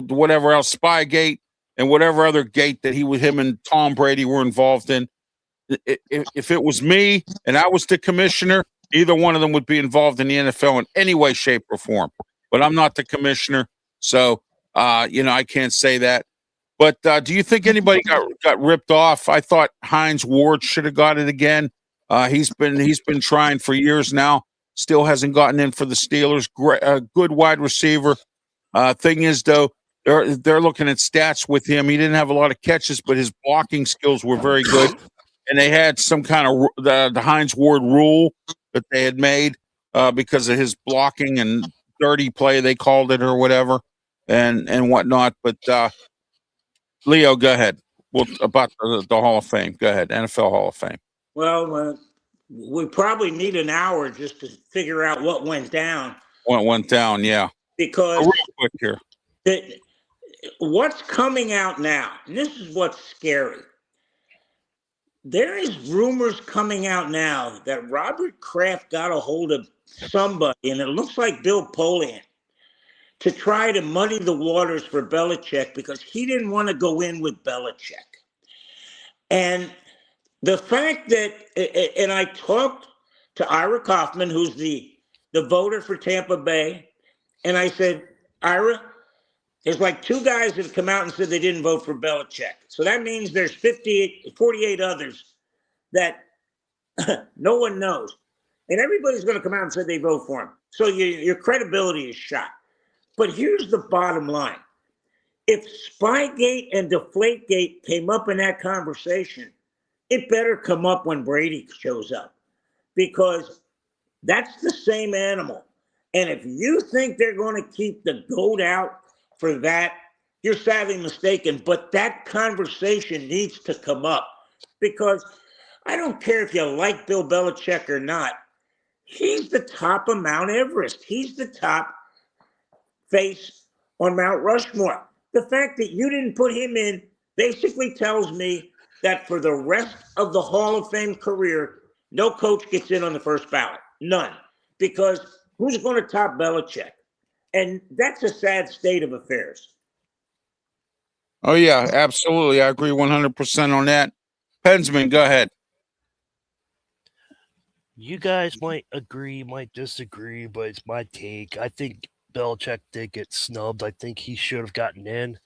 whatever else, Spygate, and whatever other gate that him and Tom Brady were involved in. If it was me and I was the commissioner, either one of them would be involved in the NFL in any way, shape, or form. But I'm not the commissioner, so I can't say that. But do you think anybody got ripped off? I thought Hines Ward should have got it again. He's been trying for years now. Still hasn't gotten in for the Steelers. Good wide receiver. Thing is, though, they're looking at stats with him. He didn't have a lot of catches, but his blocking skills were very good. And they had some kind of the Hines Ward rule that they had made because of his blocking and dirty play, they called it, or whatever, and whatnot. But Leo, go ahead. About the Hall of Fame. Go ahead, NFL Hall of Fame. Well, we probably need an hour just to figure out what went down. What went down, yeah. Because real quick here. What's coming out now, and this is what's scary. There is rumors coming out now that Robert Kraft got a hold of somebody, and it looks like Bill Polian, to try to muddy the waters for Belichick because he didn't want to go in with Belichick. And the fact that, and I talked to Ira Kaufman, who's the voter for Tampa Bay, and I said, Ira, there's like 2 guys that have come out and said they didn't vote for Belichick. So that means there's 48 others that no one knows. And everybody's going to come out and say they vote for him. So your credibility is shot. But here's the bottom line. If Spygate and Deflategate came up in that conversation, it better come up when Brady shows up. Because that's the same animal. And if you think they're going to keep the goat out for that, you're sadly mistaken. But that conversation needs to come up because I don't care if you like Bill Belichick or not. He's the top of Mount Everest. He's the top face on Mount Rushmore. The fact that you didn't put him in basically tells me that for the rest of the Hall of Fame career, no coach gets in on the first ballot. None. Because who's going to top Belichick? And that's a sad state of affairs. Oh, yeah, absolutely. I agree 100% on that. Pensman, go ahead. You guys might agree, might disagree, but it's my take. I think Belichick did get snubbed. I think he should have gotten in.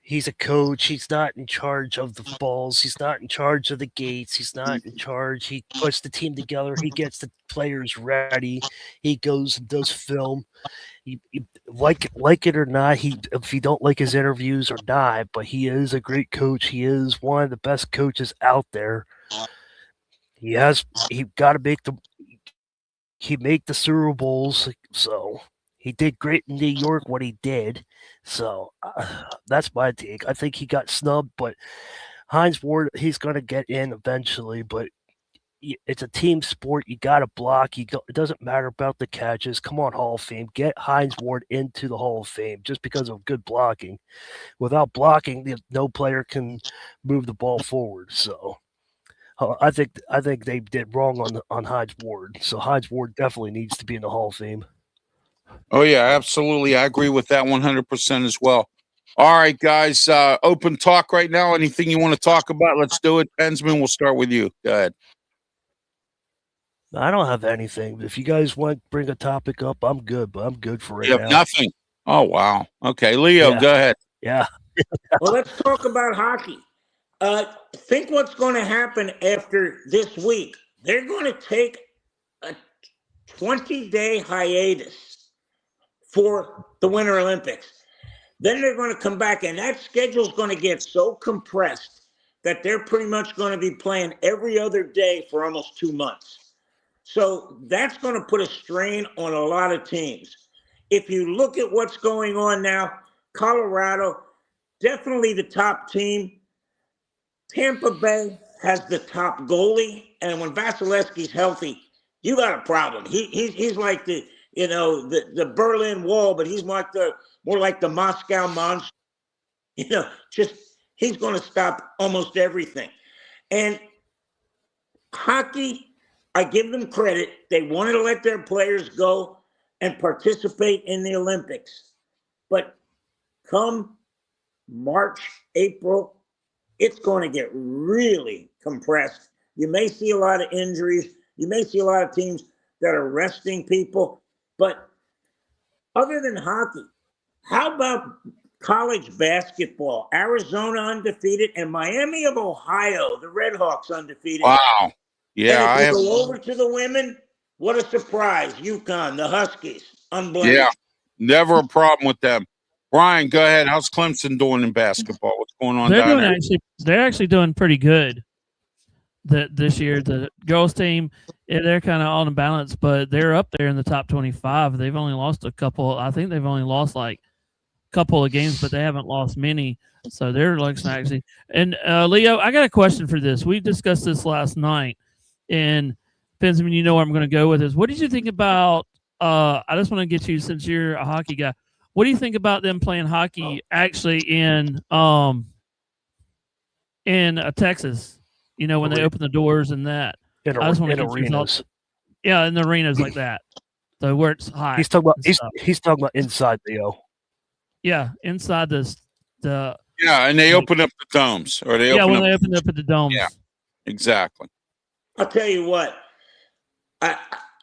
He's a coach. He's not in charge of the balls. He's not in charge of the gates. He's not in charge. He puts the team together. He gets the players ready. He goes and does film. Like it or not, if you don't like his interviews or not, but he is a great coach. He is one of the best coaches out there. He got to make the Super Bowls, so he did great in New York what he did. So that's my take. I think he got snubbed, but Hines Ward, he's going to get in eventually, but it's a team sport. You got to block. It doesn't matter about the catches. Come on, Hall of Fame. Get Hines Ward into the Hall of Fame just because of good blocking. Without blocking, no player can move the ball forward. So I think they did wrong on Hines Ward. So Hines Ward definitely needs to be in the Hall of Fame. Oh, yeah, absolutely. I agree with that 100% as well. All right, guys, open talk right now. Anything you want to talk about, let's do it. Pensman, we'll start with you. Go ahead. I don't have anything. If you guys want to bring a topic up, I'm good, but I'm good for right You now. have nothing. Oh, wow. Okay, Leo, Yeah. go ahead. Yeah. Well, let's talk about hockey. Think what's going to happen after this week. They're going to take a 20-day hiatus for the Winter Olympics. Then they're going to come back, and that schedule is going to get so compressed that they're pretty much going to be playing every other day for almost 2 months. So that's going to put a strain on a lot of teams. If you look at what's going on now, Colorado, definitely the top team. Tampa Bay has the top goalie, and when Vasilevsky's healthy, you got a problem. He's like the Berlin Wall, but he's more like the Moscow Monster. He's going to stop almost everything. And hockey, I give them credit. They wanted to let their players go and participate in the Olympics. But come March, April, it's going to get really compressed. You may see a lot of injuries. You may see a lot of teams that are resting people. But other than hockey, how about college basketball? Arizona undefeated and Miami of Ohio, the Redhawks undefeated. Wow. Yeah, and if you go over to the women, what a surprise. UConn, the Huskies, unbelievable. Yeah, never a problem with them. Brian, go ahead. How's Clemson doing in basketball? What's going on down there? They're actually doing pretty good this year. The girls team, they're kind of on balance, but they're up there in the top 25. They've only lost a couple. I think they've only lost like a couple of games, but they haven't lost many. So they're looking actually. And Leo, I got a question for this. We discussed this last night. And Pensman, you know where I'm going to go with this. What did you think about? I just want to get you, since you're a hockey guy. What do you think about them playing hockey actually in Texas? When they open the doors and that. I just want to get arenas. Yeah, in the arenas like that. So where it's hot. He's talking about inside, Leo. Yeah, inside the. Yeah, and they open up the domes, or they when they open up at the domes. Yeah, exactly. I'll tell you what,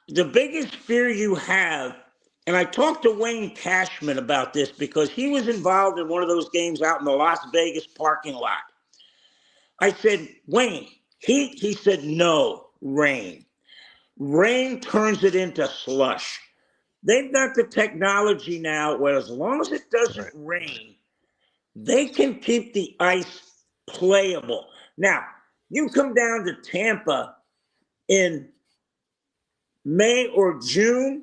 the biggest fear you have, and I talked to Wayne Cashman about this because he was involved in one of those games out in the Las Vegas parking lot. I said, Wayne, he said, no, rain. Rain turns it into slush. They've got the technology now where as long as it doesn't rain, they can keep the ice playable. Now, you come down to Tampa in May or June,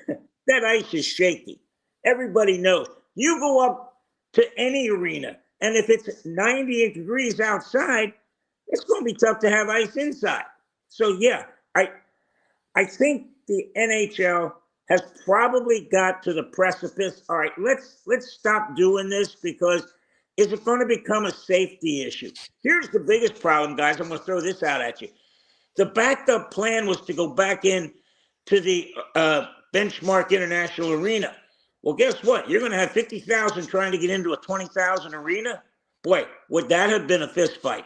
that ice is shaky. Everybody knows. You go up to any arena, and if it's 98 degrees outside, it's going to be tough to have ice inside. So, yeah, I think the NHL has probably got to the precipice. All right, let's stop doing this because is it going to become a safety issue? Here's the biggest problem, guys. I'm going to throw this out at you. The backed up plan was to go back in to the Benchmark International Arena. Well, guess what? You're going to have 50,000 trying to get into a 20,000 arena. Boy, would that have been a fist fight?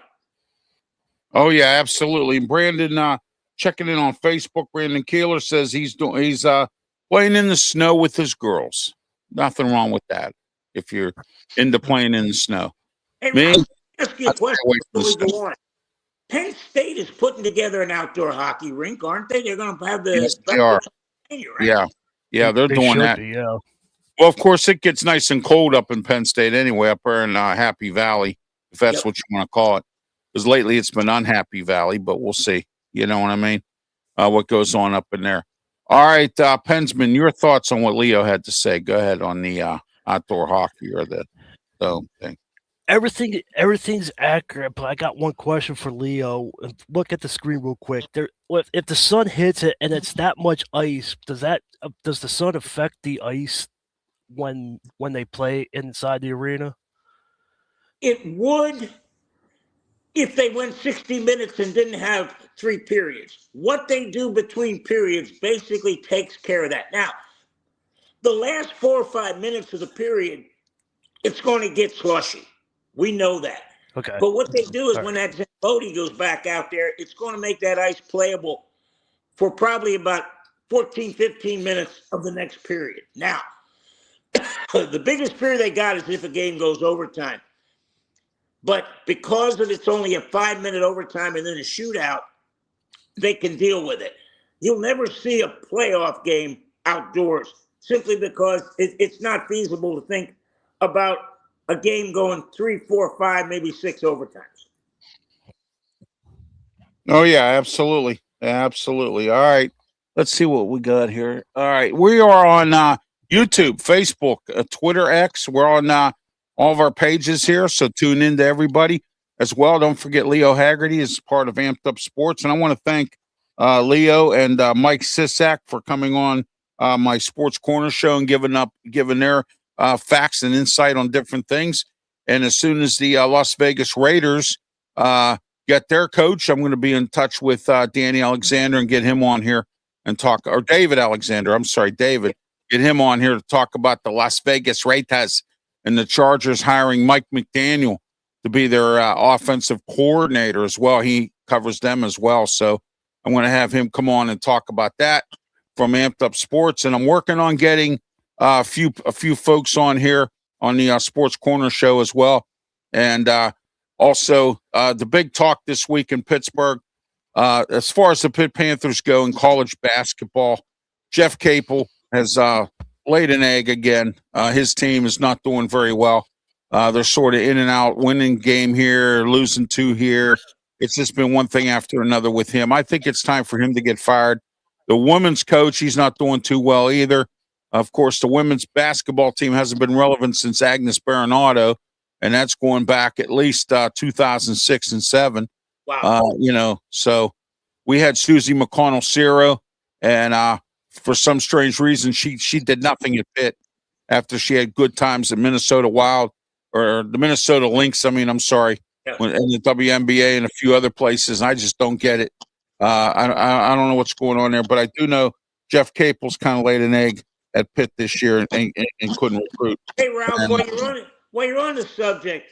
Oh yeah, absolutely. Brandon, checking in on Facebook. Brandon Keeler says he's playing in the snow with his girls. Nothing wrong with that if you're into playing in the snow. Hey, Me, Rob, let me ask you a I question can't wait for before the we go on. Penn State is putting together an outdoor hockey rink, aren't they? They're going to have the Yes, they are. Right? Yeah, they're They doing should that. be, yeah. Well, of course, it gets nice and cold up in Penn State anyway, up there in Happy Valley, if that's Yep. what you want to call it. Because lately it's been Unhappy Valley, but we'll see. You know what I mean? What goes on up in there. All right, Pensman, your thoughts on what Leo had to say. Go ahead on the outdoor hockey or the thing. Everything's accurate, but I got one question for Leo. Look at the screen real quick. If the sun hits it and it's that much ice, does the sun affect the ice when they play inside the arena? It would if they went 60 minutes and didn't have 3 periods. What they do between periods basically takes care of that. Now, the last 4 or 5 minutes of the period, it's going to get slushy. We know that. Okay. But what they do is All when that Zamboni goes back out there, it's going to make that ice playable for probably about 14, 15 minutes of the next period. Now, the biggest fear they got is if a game goes overtime. But because it's only a 5-minute overtime and then a shootout, they can deal with it. You'll never see a playoff game outdoors simply because it's not feasible to think about a game going 3, 4, 5, maybe 6 overtimes. Oh yeah, absolutely. Absolutely. All right. Let's see what we got here. All right. We are on YouTube, Facebook, Twitter, X. We're on all of our pages here. So tune in to everybody as well. Don't forget Leo Haggerty is part of Amped Up Sports. And I want to thank Leo and Mike Sisak for coming on my Sports Corner show and giving their facts and insight on different things. And as soon as the Las Vegas Raiders get their coach, I'm going to be in touch with Danny Alexander and get him on here and talk, or David Alexander. I'm sorry, David. Get him on here to talk about the Las Vegas Raiders and the Chargers hiring Mike McDaniel to be their offensive coordinator as well. He covers them as well. So I'm going to have him come on and talk about that from Amped Up Sports. And I'm working on getting a few folks on here on the Sports Corner show as well. And also the big talk this week in Pittsburgh, as far as the Pitt Panthers go in college basketball, Jeff Capel has laid an egg again. His team is not doing very well. They're sort of in and out, winning game here, losing 2 here. It's just been one thing after another with him. I think it's time for him to get fired. The women's coach, he's not doing too well either. Of course, the women's basketball team hasn't been relevant since Agnes Baronado, and that's going back at least 2006 and 7. Wow. So we had Susie McConnell-Ciro, and for some strange reason, she did nothing at Pitt after she had good times at Minnesota Wild or the Minnesota Lynx. I'm sorry, Yeah. in the WNBA and a few other places. I just don't get it. I don't know what's going on there, but I do know Jeff Capel's kind of laid an egg at Pitt this year and couldn't recruit. Hey, Ralph, while you're on the subject,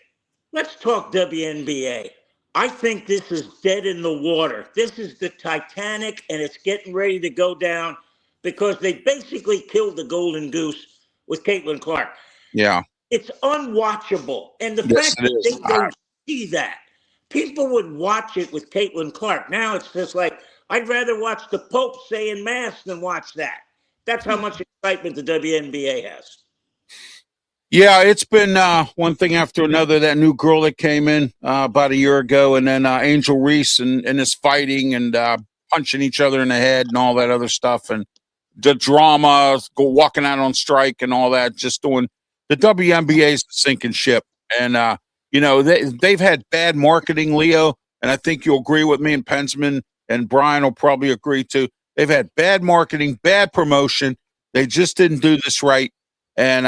let's talk WNBA. I think this is dead in the water. This is the Titanic, and it's getting ready to go down because they basically killed the golden goose with Caitlin Clark. Yeah. It's unwatchable. And the Yes, fact it that is. they don't see that, people would watch it with Caitlin Clark. Now it's just like, I'd rather watch the Pope saying mass than watch that. That's how much excitement the WNBA has. Yeah, it's been one thing after another. That new girl that came in about a year ago, and then Angel Reese and this fighting and punching each other in the head and all that other stuff. And the drama, walking out on strike and all that, just doing the WNBA's sinking ship. And, they've had bad marketing, Leo, and I think you'll agree with me, and Pensman and Brian will probably agree too. They've had bad marketing, bad promotion. They just didn't do this right. And,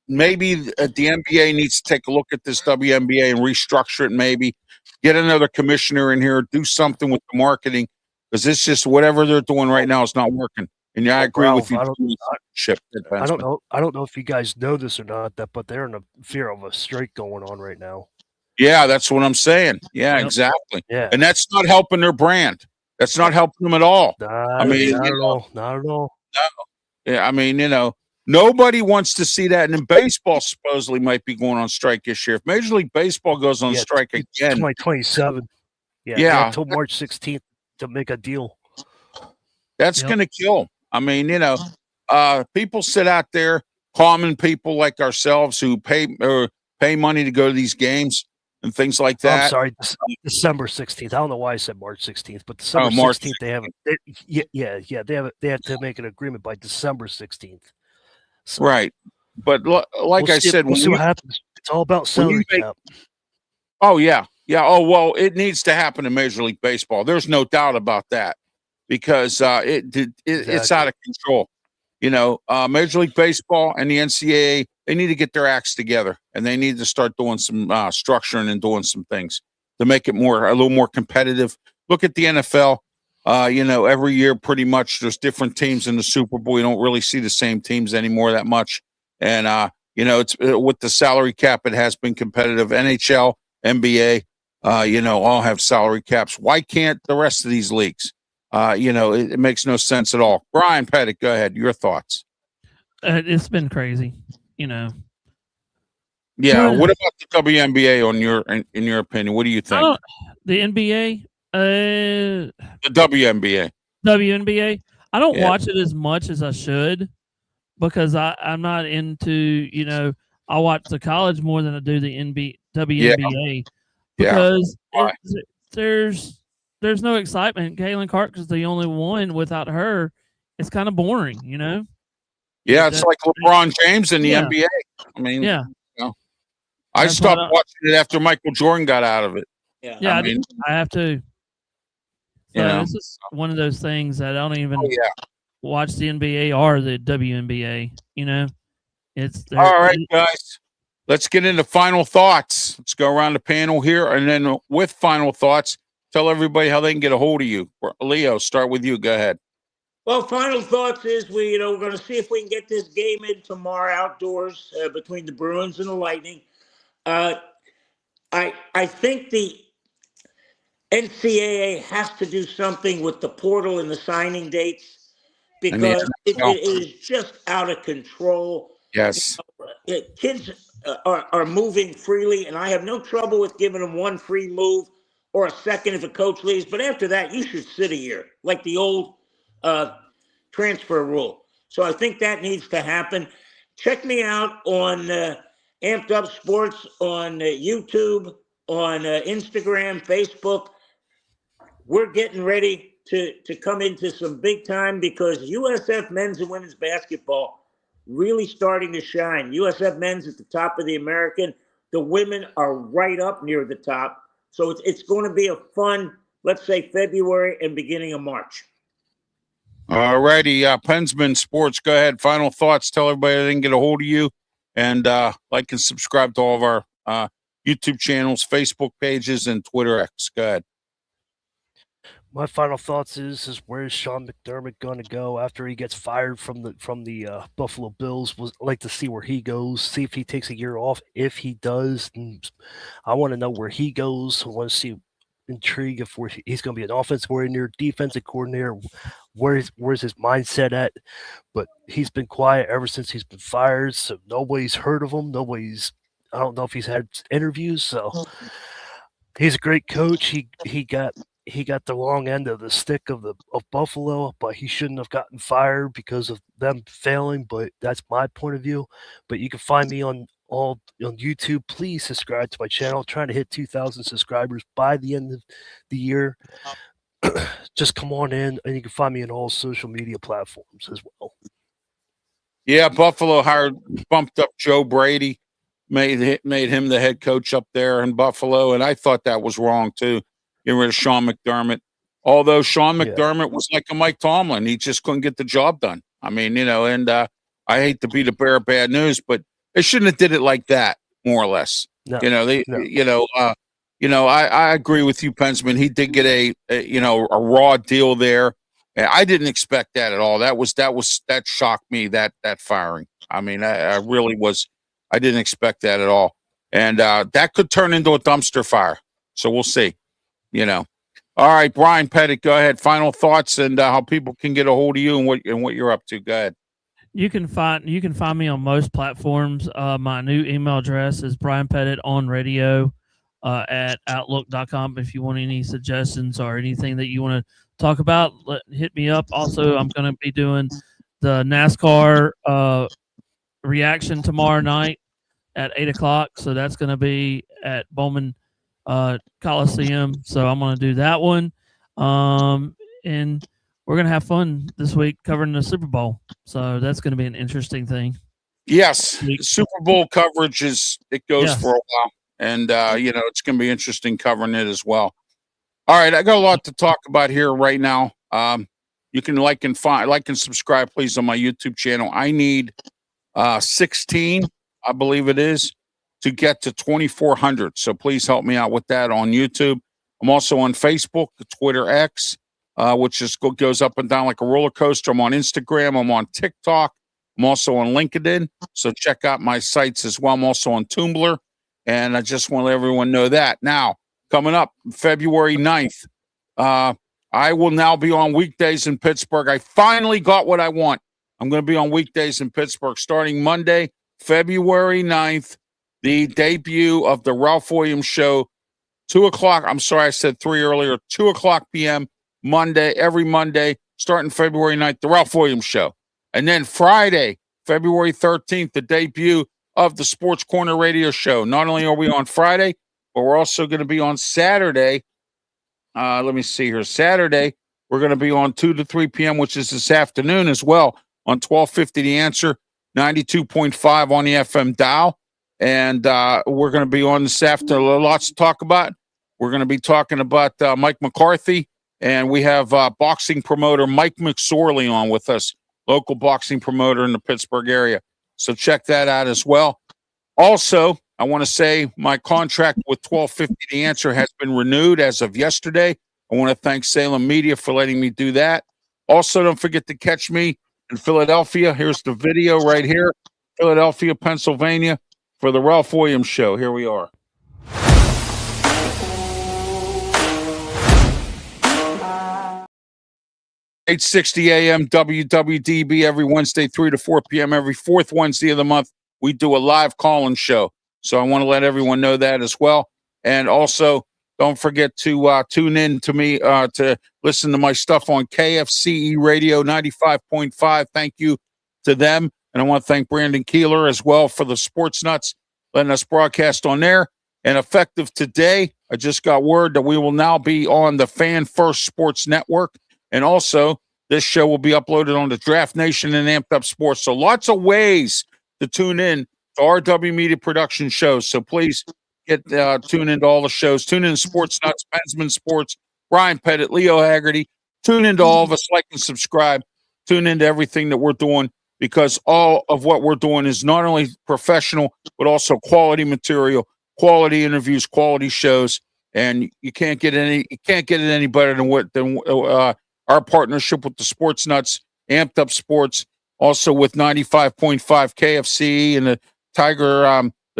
maybe the NBA needs to take a look at this WNBA and restructure it. Maybe get another commissioner in here, do something with the marketing, because it's just whatever they're doing right now is not working. And yeah, I agree with you. I don't know. I don't know if you guys know this or not, but they're in a fear of a strike going on right now. Yeah, that's what I'm saying. Yeah, Yep. exactly. Yeah, And that's not helping their brand. That's not helping them at all. not at all. Yeah, I mean, nobody wants to see that. And then baseball supposedly might be going on strike this year. If Major League Baseball goes on strike again, 2027. Yeah. until March 16th to make a deal. that's going to kill. I mean, people sit out there, common people like ourselves who pay money to go to these games and things like I'm that. sorry, December 16th. I don't know why I said March 16th, but December March 16th they have they have to make an agreement by December 16th. So Right. But like I said, we'll see what happens. It's all about salary cap. Oh, yeah. Yeah. Oh, well, it needs to happen in Major League Baseball. There's no doubt about that because it's out of control. Major League Baseball and the NCAA, they need to get their acts together and they need to start doing some structuring and doing some things to make it a little more competitive. Look at the NFL. Every year pretty much there's different teams in the Super Bowl. You don't really see the same teams anymore that much. And, it's with the salary cap, it has been competitive. NHL, NBA, all have salary caps. Why can't the rest of these leagues? It makes no sense at all. Brian Pettit, go ahead. Your thoughts. It's been crazy, Yeah. What about the WNBA in your opinion? What do you think? The NBA, the WNBA. WNBA. I don't Yeah. watch it as much as I should because I'm not into, I watch the college more than I do the WNBA because there's no excitement. Caitlin Clark is the only one. Without her, it's kind of boring, Yeah, it's like LeBron James in the NBA. I mean, I stopped watching it after Michael Jordan got out of it. Yeah, I have to. So this is one of those things that I don't even watch the NBA or the WNBA. It's all right, guys. Let's get into final thoughts. Let's go around the panel here, and then with final thoughts, tell everybody how they can get a hold of you. Leo, start with you. Go ahead. Well, final thoughts is we're going to see if we can get this game in tomorrow outdoors between the Bruins and the Lightning. I think the NCAA has to do something with the portal and the signing dates because it is just out of control. Yes. Kids are moving freely, and I have no trouble with giving them one free move or a second if a coach leaves. But after that, you should sit a year, like the old transfer rule. So I think that needs to happen. Check me out on Amped Up Sports on YouTube, on Instagram, Facebook. We're getting ready to come into some big time because USF men's and women's basketball really starting to shine. USF men's at the top of the American. The women are right up near the top. So it's going to be a fun, let's say, February and beginning of March. All righty. Pensman Sports, go ahead. Final thoughts. Tell everybody they can get a hold of you. And like and subscribe to all of our YouTube channels, Facebook pages, and Twitter X. Go ahead. My final thoughts is where is Sean McDermott going to go after he gets fired from the Buffalo Bills? I'd like to see where he goes, see if he takes a year off. If he does, I want to know where he goes. I want to see intrigue if he's going to be an offensive coordinator, defensive coordinator. Where's his mindset at? But he's been quiet ever since he's been fired, so nobody's heard of him. I don't know if he's had interviews. So he's a great coach. He got the wrong end of the stick of Buffalo, but he shouldn't have gotten fired because of them failing. But that's my point of view. But you can find me on YouTube. Please subscribe to my channel. I'm trying to hit 2,000 subscribers by the end of the year. Just come on in, and you can find me on all social media platforms as well. Yeah, Buffalo bumped up Joe Brady, made him the head coach up there in Buffalo, and I thought that was wrong too. Getting rid of Sean McDermott. Although Sean McDermott was like a Mike Tomlin, he just couldn't get the job done. I mean, and I hate to be the bearer of bad news, but They shouldn't have did it like that, more or less. No, I agree with you, Pensman. He did get a raw deal there. And I didn't expect that at all. That shocked me, that firing. I mean, I really was. I didn't expect that at all. And that could turn into a dumpster fire. So we'll see. All right, Brian Pettit, go ahead. Final thoughts and how people can get a hold of you and what you're up to. Go ahead. You can find me on most platforms. My new email address is Brian Pettit on radio at outlook.com. If you want any suggestions or anything that you want to talk about, hit me up. Also, I'm going to be doing the NASCAR reaction tomorrow night at 8:00. So that's going to be at Bowman Coliseum. So I'm going to do that one. And we're going to have fun this week covering the Super Bowl. So that's going to be an interesting thing. Yes. Super Bowl coverage goes for a while. And, it's going to be interesting covering it as well. All right. I got a lot to talk about here right now. You can like and subscribe, please, on my YouTube channel. I need 16, I believe it is, to get to 2,400. So please help me out with that on YouTube. I'm also on Facebook, Twitter X, which just goes up and down like a roller coaster. I'm on Instagram. I'm on TikTok. I'm also on LinkedIn. So check out my sites as well. I'm also on Tumblr. And I just want to let everyone know that. Now, coming up February 9th, I will now be on weekdays in Pittsburgh. I finally got what I want. I'm going to be on weekdays in Pittsburgh starting Monday, February 9th, the debut of the Ralph Williams Show, 2 o'clock. I'm sorry, I said 3 earlier, 2 o'clock p.m. every Monday, starting February 9th, the Ralph Williams Show. And then Friday, February 13th, the debut of the Sports Corner Radio Show. Not only are we on Friday, but we're also going to be on Saturday. Let me see here. Saturday, we're going to be on 2 to 3 p.m., which is this afternoon as well, on 1250 The Answer, 92.5 on the FM dial. And we're going to be on this afternoon. Lots to talk about. We're going to be talking about Mike McCarthy, and we have boxing promoter Mike McSorley on with us, local boxing promoter in the Pittsburgh area. So check that out as well. Also, I want to say my contract with 1250 The Answer has been renewed as of yesterday. I want to thank Salem Media for letting me do that. Also, don't forget to catch me in Philadelphia. Here's the video right here. Philadelphia, Pennsylvania, for the Ralph Williams Show. Here we are. $8:60 a.m. WWDB every Wednesday, 3 to 4 p.m. every fourth Wednesday of the month. We do a live call-in show. So I want to let everyone know that as well. And also, don't forget to tune in to me to listen to my stuff on KFCE Radio 95.5. Thank you to them. And I want to thank Brandon Keeler as well for the Sports Nuts, letting us broadcast on there. And effective today, I just got word that we will now be on the Fan First Sports Network. And also, this show will be uploaded on the Draft Nation and Amped Up Sports. So lots of ways to tune in to RW Media Production shows. So please tune into all the shows. Tune in to Sports Nuts, Pensman Sports, Brian Pettit, Leo Haggerty. Tune into all of us, like and subscribe. Tune into everything that we're doing, because all of what we're doing is not only professional, but also quality material, quality interviews, quality shows. And you can't get it any better than our partnership with the Sports Nuts, Amped Up Sports, also with 95.5 KFCE and the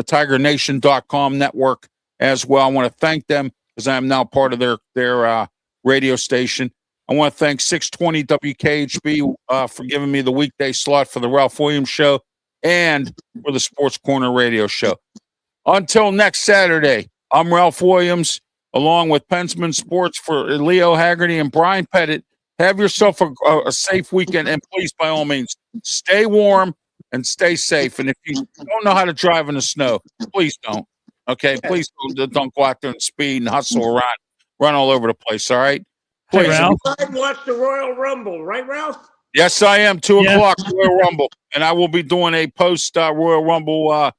TigerNation.com network as well. I want to thank them because I am now part of their radio station. I want to thank 620 WKHB for giving me the weekday slot for the Ralph Williams Show and for the Sports Corner Radio Show. Until next Saturday, I'm Ralph Williams, along with Pensman Sports for Leo Haggerty and Brian Pettit. Have yourself a safe weekend, and please, by all means, stay warm and stay safe. And if you don't know how to drive in the snow, please don't. Okay? Please don't go out there and speed and hustle around, run all over the place, all right? Hey, Please. Ralph. Watch the Royal Rumble, right, Ralph? Yes, I am. 2 Yeah. o'clock, Royal Rumble. And I will be doing a post-Royal Rumble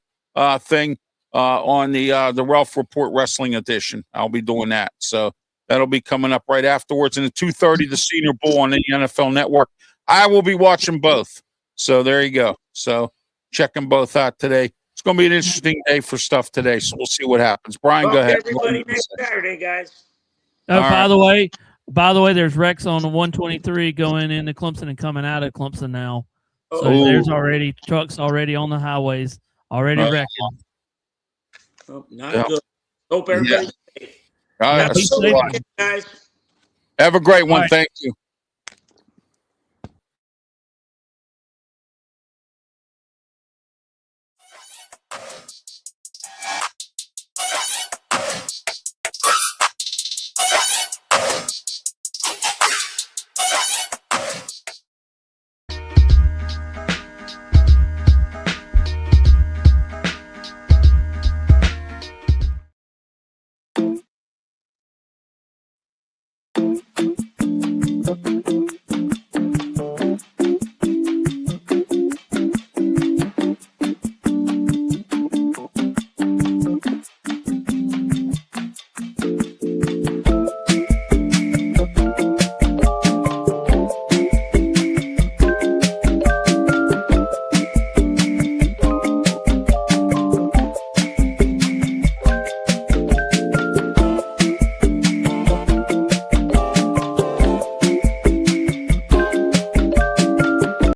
thing on the Ralph Report Wrestling Edition. I'll be doing that. So that'll be coming up right afterwards. And at 2:30, the Senior Bowl on the NFL Network. I will be watching both. So there you go. So check them both out today. going to be an interesting day for stuff today, so we'll see what happens. Brian, Talk go to ahead. everybody next Saturday, guys. Oh, All by the way, there's wrecks on the 123 going into Clemson and coming out of Clemson now. So Oh. there's already trucks already on the highways, already Oh. wrecking. Oh, not Yeah. good. Hope everybody's safe. All right, Yeah, be so, safe. Guys. have a great one. All right. Thank you.